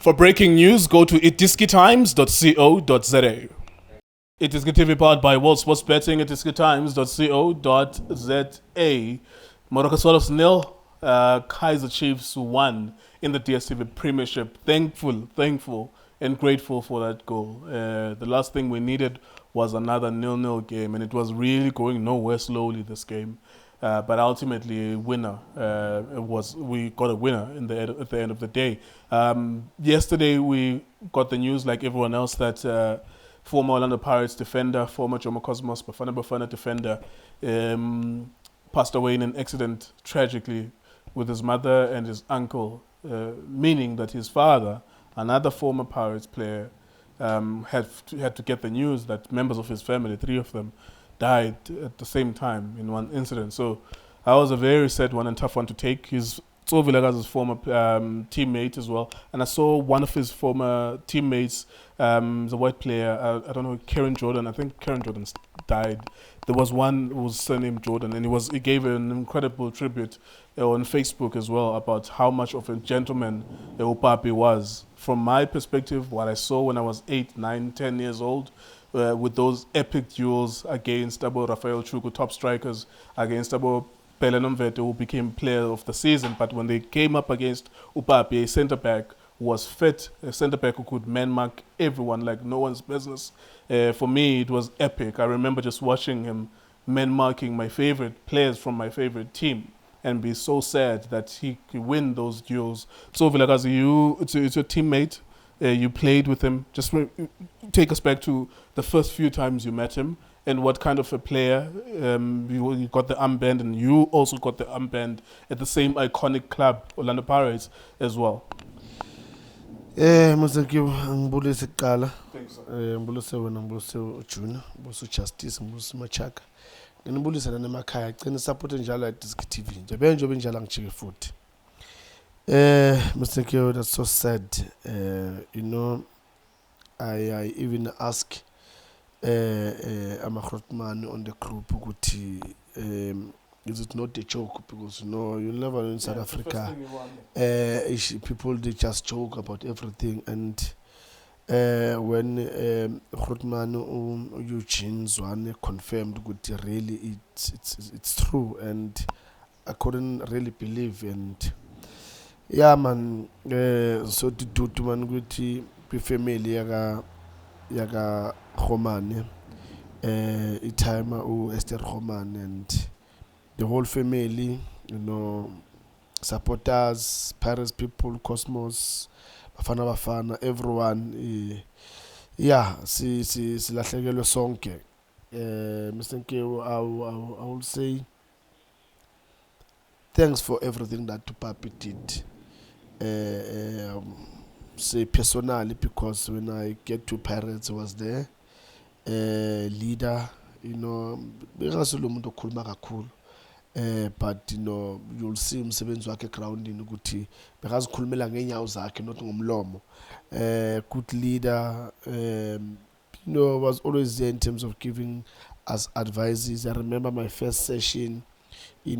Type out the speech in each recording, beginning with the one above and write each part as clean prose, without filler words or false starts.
For breaking news, go to iDiskiTimes.co.za. iDiskiTV powered by World Sports Betting. iDiskiTimes.co.za. Moroka Swallows 0. Kaizer Chiefs 1 in the DSTV Premiership. Thankful and grateful for that goal. The last thing we needed was another 0-0 game, and it was really going nowhere slowly, this game. But ultimately, winner we got a winner at the end of the day. Yesterday, we got the news, like everyone else, that former Orlando Pirates defender, former Jomo Cosmos Bafana defender, passed away in an accident tragically with his mother and his uncle, meaning that his father, another former Pirates player, had to get the news that members of his family, 3 of them, died at the same time in one incident. So that was a very sad one and tough one to take. He's Tso Vilakazi's former teammate as well. And I saw one of his former teammates, the white player, I don't know, Karen Jordan. I think Karen Jordan died. There was one who was surnamed Jordan, and he gave an incredible tribute on Facebook as well about how much of a gentleman Upapi was. From my perspective, what I saw when I was 8, 9, 10 years old, with those epic duels against Rafael Chuku, top strikers, against Pele Nomvete, who became player of the season. But when they came up against Upapi, a centre-back who was fit, a centre-back who could man-mark everyone like no one's business, for me, it was epic. I remember just watching him man-marking my favorite players from my favorite team and be so sad that he could win those duels. So, Vilakazi, it's your teammate. You played with him. Just take us back to the first few times you met him and what kind of a player. You got the armband, and you also got the armband at the same iconic club, Orlando Pirates, as well. Muzaki ngibulise kuqala. Ngibulise wena, ngibulise uJunior, ngibulise uJustice, ngibulise uMachaka. Ngibulise nemakhaya, agcina support njalo iDiskiTV. Njengoba njalo ngijike futhi. Mr. Kyo, that's so sad. I even ask Amakrotman on the group, is it not a joke? Because you never know in South Africa. People, they just joke about everything. And when Krotman Eugene Zwane confirmed, really it's true, and I couldn't really believe. And yeah, man, so to man guti family yaga Khumane, Itama Esther Khumane, and the whole family, supporters, Paris people, Cosmos, Bafana, everyone, silahlekelwe sonke. Mr. Nkewu, I will say thanks for everything that Papi did. Say personally, because when I get to Pirates, I was there, leader, but you'll see umsebenzi wakhe groundini ukuthi bekazikhulumela ngeenyawo zakhe not ngomlomo. Good leader, was always there in terms of giving us advices. I remember my first session, he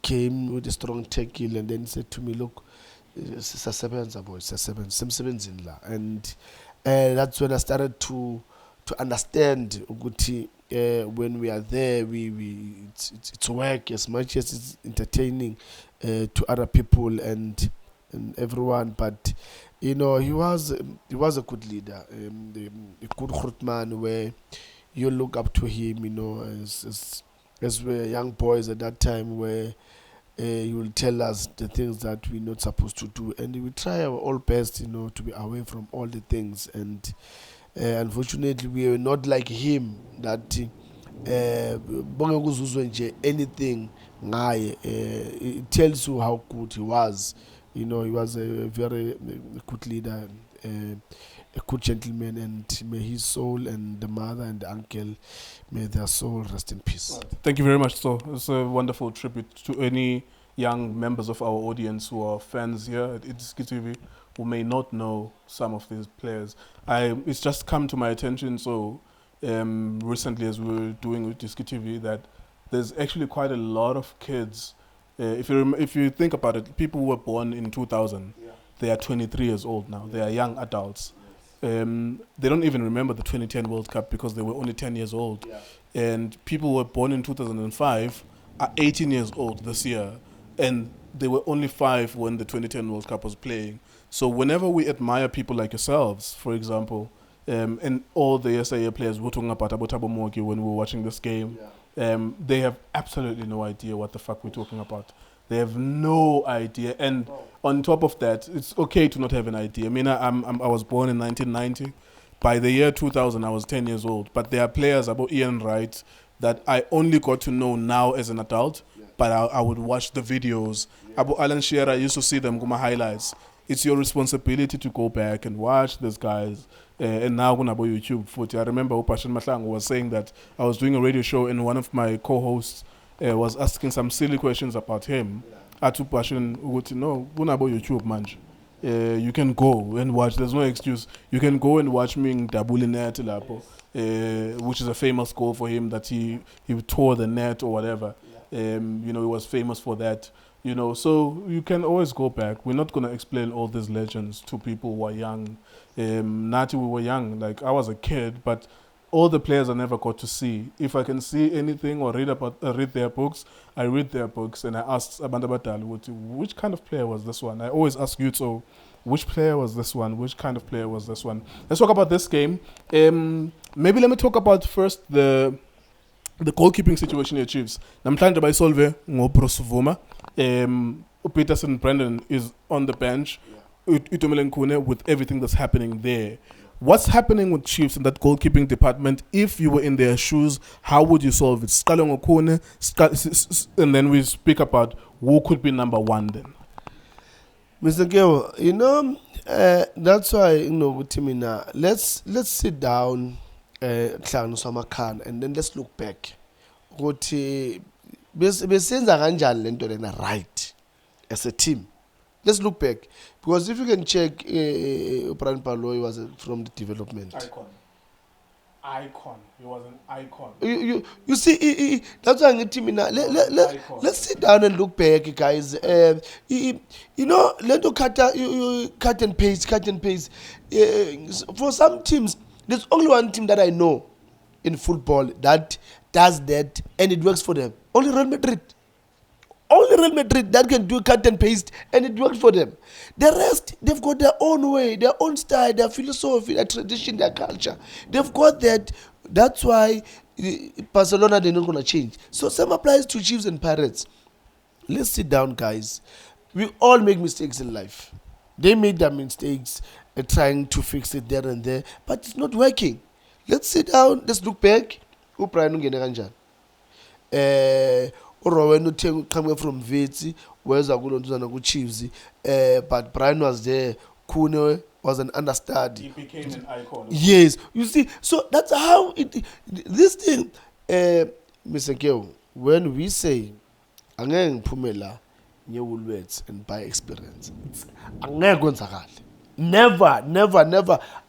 came with a strong tackle and then said to me, look, sisasebenza boys, simsebenzini la. And that's when I started to understand ukuthi when we are there, it's work as much as it's entertaining to other people and everyone. But he was a good leader, a good Grootman, where you look up to him, as we were young boys at that time, where he will tell us the things that we're not supposed to do, and we try our all best, to be away from all the things. And unfortunately, we are not like him that anything. It tells you how good he was. He was a very good leader, a good gentleman, and may his soul and the mother and the uncle, may their soul rest in peace. Thank you very much, So it's a wonderful tribute to any young members of our audience who are fans here at iDiskiTV who may not know some of these players. It's just come to my attention recently, as we were doing with iDiskiTV, that there's actually quite a lot of kids. If you think about it, people who were born in 2000, they are 23 years old now. They are young adults. They don't even remember the 2010 World Cup because they were only 10 years old. And people who were born in 2005 are 18 years old this year. And they were only 5 when the 2010 World Cup was playing. So whenever we admire people like yourselves, for example, and all the SIA players were talking about Abotabo Mogi when we were watching this game, they have absolutely no idea what the fuck we're talking about. They have no idea. And on top of that, it's okay to not have an idea. I mean, I was born in 1990. By the year 2000, I was 10 years old. But there are players about Ian Wright that I only got to know now as an adult, but I would watch the videos. Abu Alan Shearer, I used to see them, go my highlights. It's your responsibility to go back and watch these guys. And now on YouTube footage. I remember Upashan Matlang was saying that I was doing a radio show and one of my co-hosts was asking some silly questions about him. Atu Pashan would no, about YouTube man. You can go and watch. There's no excuse. You can go and watch me in Dabuli Net Lapo, which is a famous goal for him that he tore the net or whatever. You know, he was famous for that. You know, so you can always go back. We're not going to explain all these legends to people who are young. Nati, we were young. Like, I was a kid, but all the players I never got to see. If I can see anything or read their books, I read their books. And I asked Abanda Batal, which kind of player was this one? I always ask you, so which player was this one? Which kind of player was this one? Let's talk about this game. Maybe let me talk about first the goalkeeping situation at Chiefs. Namhlanje bayisolve ngoBvuma. Peterson Brendan is on the bench. Utomele Khune with everything that's happening there. What's happening with Chiefs in that goalkeeping department? If you were in their shoes, how would you solve it? Khune, and then we speak about who could be number 1 then. Mr. Geo, you know, that's why, you know, Timina, let's sit down, and then let's look back. Right as a team. Let's look back. Because if you can check, Brian Paloi was from the development. Icon. He was an icon. You see, that's why I'm team now. Let's sit down and look back, guys. You know, let you cut and paste. For some teams, there's only one team that I know in football that does that, and it works for them. Only Real Madrid. Only Real Madrid that can do cut and paste, and it works for them. The rest, they've got their own way, their own style, their philosophy, their tradition, their culture. They've got that. That's why Barcelona, they're not going to change. So same applies to Chiefs and Pirates. Let's sit down, guys. We all make mistakes in life. They made their mistakes trying to fix it there and there, but it's not working. Let's sit down. Let's look back. Who Brian Ngeneganja? Coming from Vitsi, where's a good Chiefs? But Brian was there. Khune was an understudy. He became an icon. Yes, you see. So that's how this thing, Mr. Keo. When we say, "Angeng Pumela, new words and by experience," never.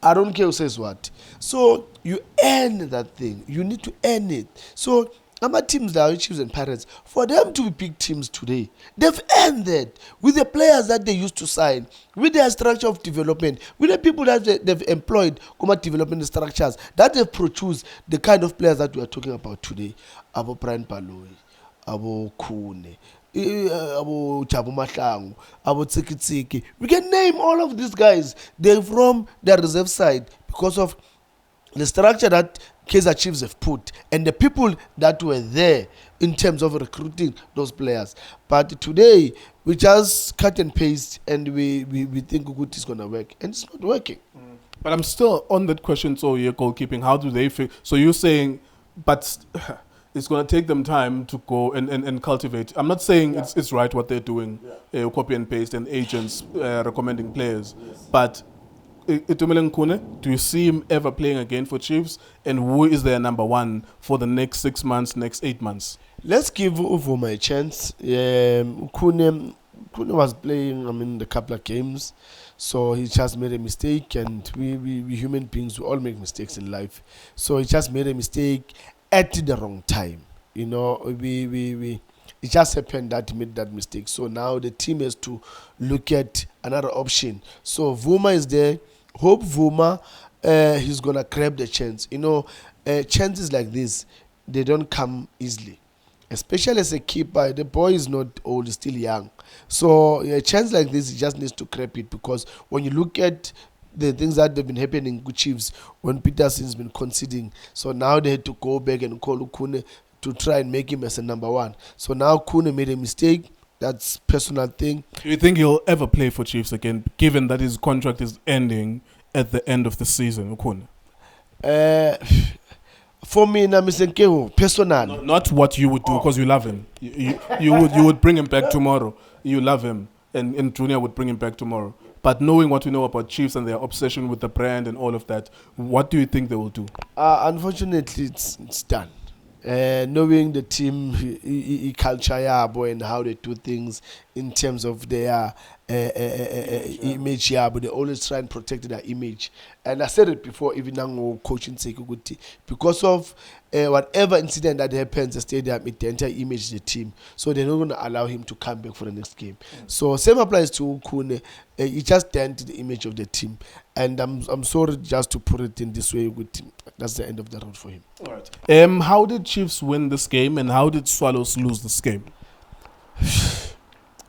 I don't care who says what. So you earn that thing. You need to earn it. So. Our teams that are Chiefs and Pirates, for them to be big teams today, they've earned that with the players that they used to sign, with their structure of development, with the people that they've employed, development structures, that they've produced the kind of players that we are talking about today. Abo Brian Paloi, Abo Khune, Abo Chabu Mahlangu, Abo Tsiki. We can name all of these guys. They're from the reserve side because of the structure that Kaizer Chiefs have put and the people that were there in terms of recruiting those players. But today, we just cut and paste and we think good is going to work. And it's not working. But I'm still on that question, so your goalkeeping, how do they feel? So you're saying, but it's going to take them time to go and cultivate. I'm not saying it's right what they're doing, copy and paste and agents recommending players. Yes. But Khune, do you see him ever playing again for Chiefs? And who is their number 1 for the next 6 months, next 8 months? Let's give Bvuma a chance. Khune was playing, the couple of games, so he just made a mistake. And we human beings, we all make mistakes in life. So he just made a mistake at the wrong time. You know, It just happened that he made that mistake. So now the team has to look at another option. So Bvuma is there. Hope Bvuma, he's gonna grab the chance. Chances like this, they don't come easily. Especially as a keeper, the boy is not old, he's still young. So a chance like this, he just needs to grab it, because when you look at the things that have been happening with Chiefs, when Peterson's been conceding, so now they had to go back and call Khune to try and make him as a number one. So now Khune made a mistake. That's personal thing. Do you think he'll ever play for Chiefs again, given that his contract is ending at the end of the season, Khune? For me, personal. Not what you would do, because you love him. You would bring him back tomorrow. You love him, and Junior would bring him back tomorrow. But knowing what we know about Chiefs and their obsession with the brand and all of that, what do you think they will do? Unfortunately, it's done. Knowing the team culture and how they do things in terms of their image, but they always try and protect their image. And I said it before, even now coaching Sekuguti, because of whatever incident that happens, the stadium, it the entire image of the team. So they're not going to allow him to come back for the next game. So same applies to Khune. It just dented the image of the team. And I'm sorry just to put it in this way. That's the end of the road for him. All right. How did Chiefs win this game, and how did Swallows lose this game?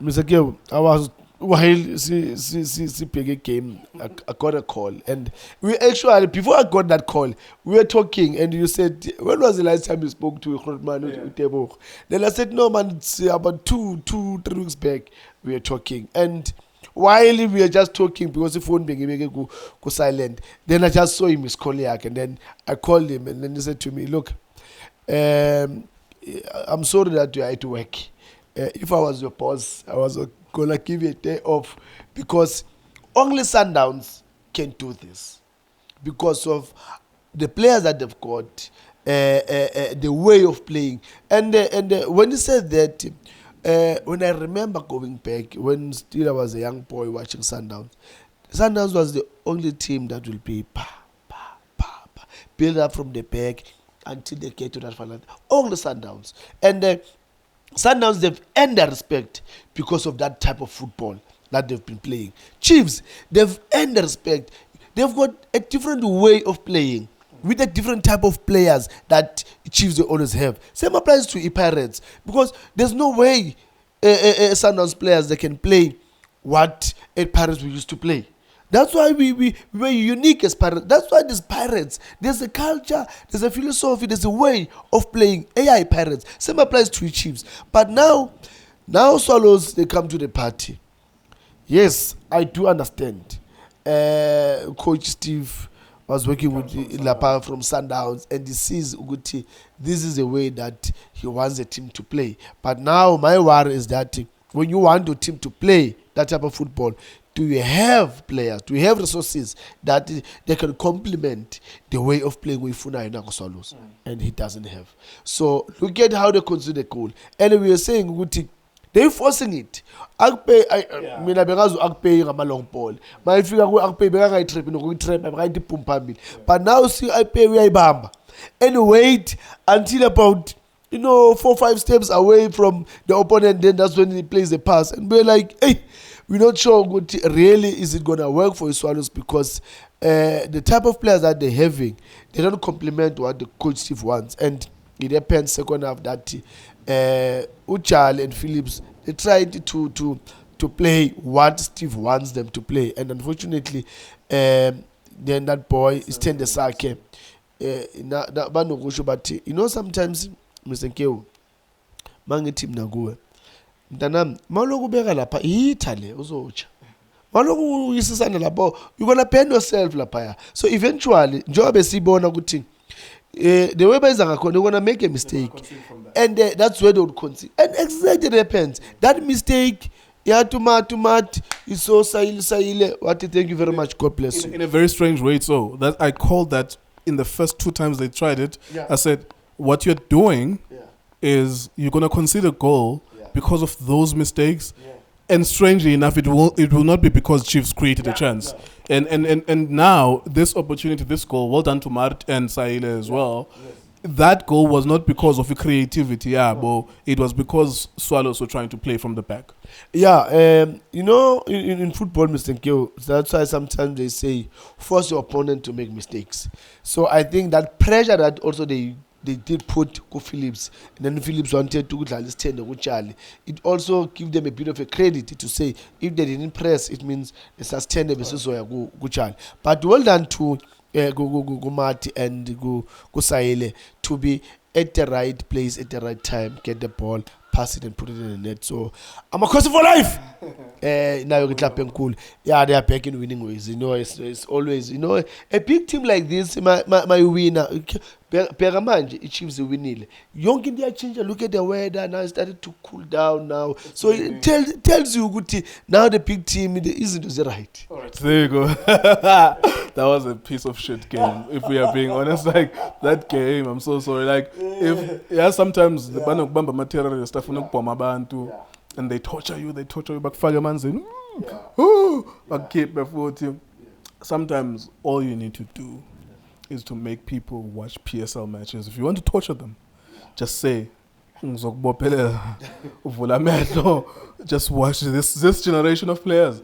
Mr. Gil, I was while see big game, I got a call, and we actually, before I got that call, we were talking, and you said, when was the last time you spoke to Khune? Then I said, no man, it's about 3 weeks back we were talking, and while we were just talking, because the phone being go silent, then I just saw him, his colleague, and then I called him, and then he said to me, look, I'm sorry that you are at work. If I was your boss, I was gonna give you a day off, because only Sundowns can do this because of the players that they've got, the way of playing, and when you said that, when I remember going back when still I was a young boy watching Sundowns, Sundowns was the only team that will be build up from the back until they get to that final. Only Sundowns, and Sundowns, they've earned their respect because of that type of football that they've been playing. Chiefs, they've earned their respect. They've got a different way of playing with a different type of players that Chiefs they always have. Same applies to Pirates, because there's no way Sundowns players they can play what Pirates we used to play. That's why we were unique as Pirates. That's why there's Pirates. There's a culture, there's a philosophy, there's a way of playing AI Pirates. Same applies to Chiefs. But now Swallows, they come to the party. Yes, I do understand. Coach Steve was working with Lapa from Sundowns, and he sees Uguti, this is the way that he wants the team to play. But now my worry is that when you want your team to play that type of football, do you have players, do you have resources that they can complement the way of playing with Funa and Swallows? And he doesn't have. So look at how they consider the goal. And we are saying, they're forcing it. Mina bengazi akpay ngama long ball. Mayifika ku akpay benga trap no trap benga ipumpa. But now see akpay uyayibamba. And wait until about 4-5 steps away from the opponent, then that's when he plays the pass. And we're like, hey, we're not sure really is it gonna work for the Swallows, because the type of players that they're having, they don't complement what the coach Steve wants. And it depends second half that Uchal and Phillips, they tried to play what Steve wants them to play, and unfortunately then that boy is tender sake. But sometimes Mr. Nkeo mangi team nakuwe mntanami maloku beka lapha ithale uzotsha maloku uyisisana lapho, you're gonna bend yourself lapha. So eventually njengoba sibona ukuthi the way benza ngakhona, you're gonna make a mistake, and that's where they would concede, and exactly it happens. That mistake, is so sayile. Thank you very much. God bless you. In a very strange way, so that I called that in the first 2 times they tried it. Yeah. I said, what you're doing is you're gonna concede a goal because of those mistakes. And strangely enough, it will not be because Chiefs created a chance. And now this opportunity, this goal, well done to Mart and Saile as well. that goal was not because of creativity, yeah, but it was because Swallows were trying to play from the back. Yeah, you know, in football, Mr. Nkyo, that's why sometimes they say force your opponent to make mistakes. So I think that pressure that also they did put Ko Phillips, and then Phillips wanted to stand with Charlie. It also give them a bit of a credit to say if they didn't press, it means they sustain the basis of go Charlie. But well done to go Marty and go Saile to be at the right place at the right time, get the ball, pass it and put it in the net. So I'm a coach for life. Now you clap and cool. Yeah, they are back in winning ways. You know, it's always, you know, a big team like this, my winner. Peramanje, Chiefs winning. Young India change. Look at the weather now. It started to cool down now. So it tells you good. Now the big team isn't right. All right, there you go. That was a piece of shit game. If we are being honest, like that game, I'm so sorry. Like if sometimes the banokubamba material stuff unokubhoma abantu and they torture you, bakufaka amanzini. Bakhiphe futhi. Sometimes all you need to do is to make people watch PSL matches. If you want to torture them, just say, "Ngizokubophelela, uvula amehlo." Just watch this generation of players.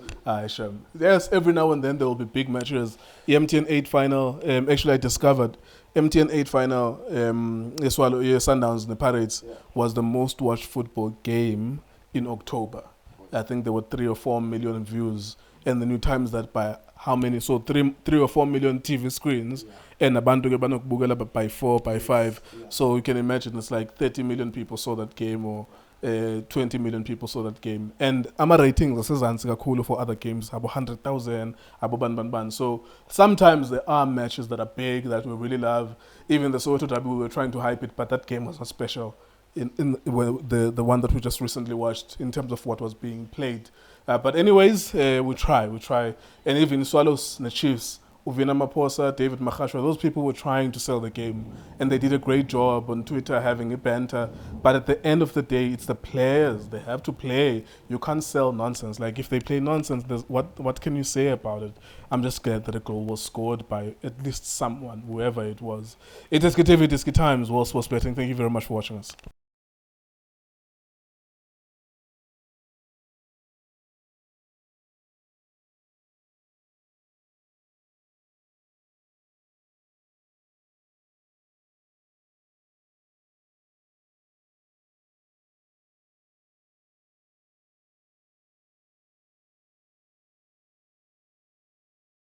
Yes, every now and then there will be big matches. The MTN 8 final, actually I discovered MTN 8 final, Sundowns and the Pirates was the most watched football game in October. I think there were 3 or 4 million views, and then you times that by how many? So 3 or 4 million TV screens, and abantu ke banokubukela by 4, by 5. So you can imagine it's like 30 million people saw that game, or 20 million people saw that game. And ama ratings asezansi kakhulu for other games, abo 100,000, abo ban. So sometimes there are matches that are big that we really love. Even the Soweto Derby, we were trying to hype it, but that game was not special. The one that we just recently watched in terms of what was being played. But anyways, we try. And even Swallows and the Chiefs, Uvina Maposa, David Makashwa, those people were trying to sell the game. And they did a great job on Twitter having a banter. But at the end of the day, it's the players. They have to play. You can't sell nonsense. Like if they play nonsense, what can you say about it? I'm just glad that a goal was scored by at least someone, whoever it was. It is iDiskiTV, Diski Times, World Sports Betting. Thank you very much for watching us.